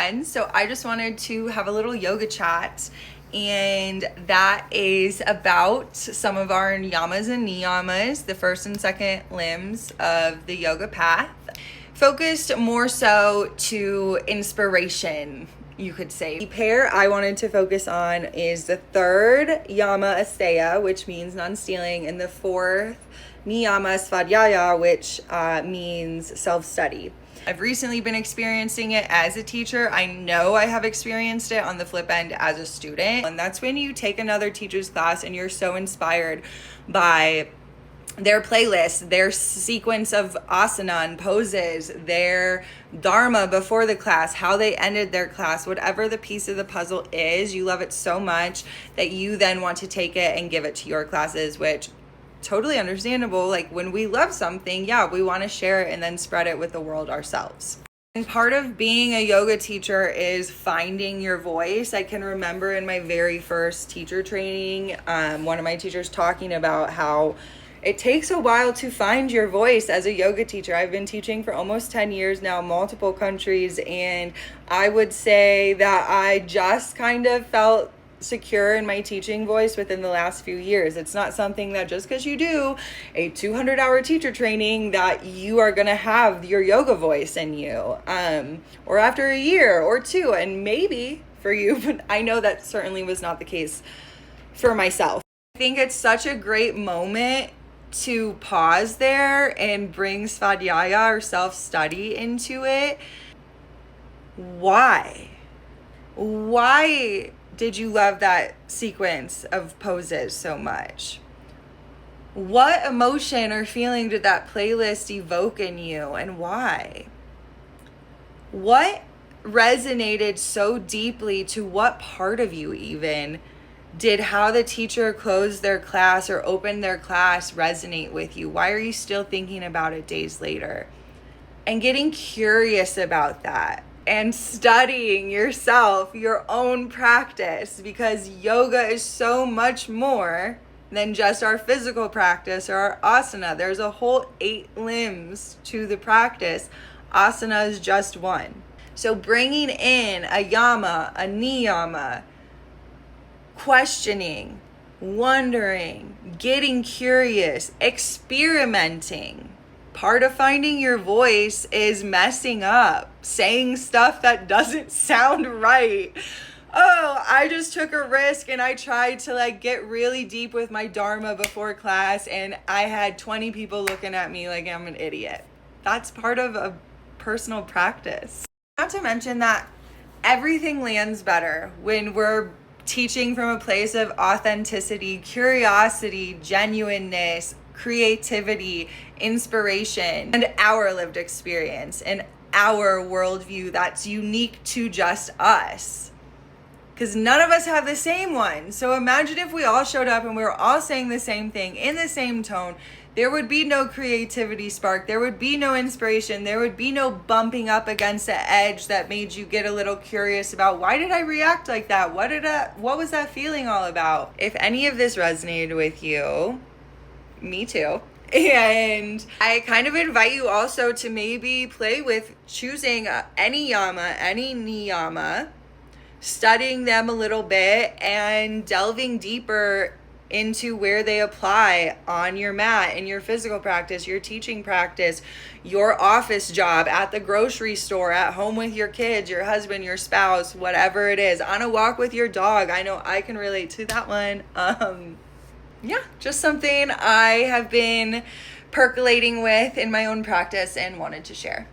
And so I just wanted to have a little yoga chat, and that is about some of our Yamas and Niyamas, the first and second limbs of the yoga path, focused more so to inspiration, you could say. The pair I wanted to focus on is the third Yama, Asteya, which means non-stealing, and the fourth Niyama, Svadhyaya, which means self-study. I've recently been experiencing it as a teacher. I know I have experienced it on the flip end as a student. And that's when you take another teacher's class and you're so inspired by their playlist, their sequence of asana and poses, their dharma before the class, how they ended their class, whatever the piece of the puzzle is, you love it so much that you then want to take it and give it to your classes, which totally understandable. Like when we love something, we want to share it and then spread it with the world ourselves. And part of being a yoga teacher is finding your voice. I can remember in my very first teacher training, one of my teachers talking about how it takes a while to find your voice as a yoga teacher. I've been teaching for almost 10 years now, multiple countries, and I would say that I just kind of felt secure in my teaching voice within the last few years. It's not something that just because you do a 200-hour teacher training that you are going to have your yoga voice in you, or after a year or two, and maybe for you, but I know that certainly was not the case for myself. I think it's such a great moment to pause there and bring Svadhyaya or self-study into it. Why did you love that sequence of poses so much? What emotion or feeling did that playlist evoke in you, and why? What resonated so deeply to what part of you even did how the teacher closed their class or opened their class resonate with you? Why are you still thinking about it days later? And getting curious about that and studying yourself, your own practice, because yoga is so much more than just our physical practice or our asana. There's a whole 8 limbs to the practice. Asana is just one. So bringing in a yama, a niyama, questioning, wondering, getting curious, experimenting. Part of finding your voice is messing up, saying stuff that doesn't sound right. Oh, I just took a risk and I tried to get really deep with my dharma before class, and I had 20 people looking at me like I'm an idiot. That's part of a personal practice. Not to mention that everything lands better when we're teaching from a place of authenticity, curiosity, genuineness, creativity, inspiration, and our lived experience and our worldview that's unique to just us. Because none of us have the same one. So imagine if we all showed up and we were all saying the same thing in the same tone. There would be no creativity spark. There would be no inspiration. There would be no bumping up against the edge that made you get a little curious about, why did I react like that? What was that feeling all about? If any of this resonated with you, me too. And I kind of invite you also to maybe play with choosing any yama, any niyama, studying them a little bit and delving deeper into where they apply on your mat, in your physical practice, your teaching practice, your office job, at the grocery store, at home with your kids, your husband, your spouse, whatever it is, on a walk with your dog. I know I can relate to that one. Just something I have been percolating with in my own practice and wanted to share.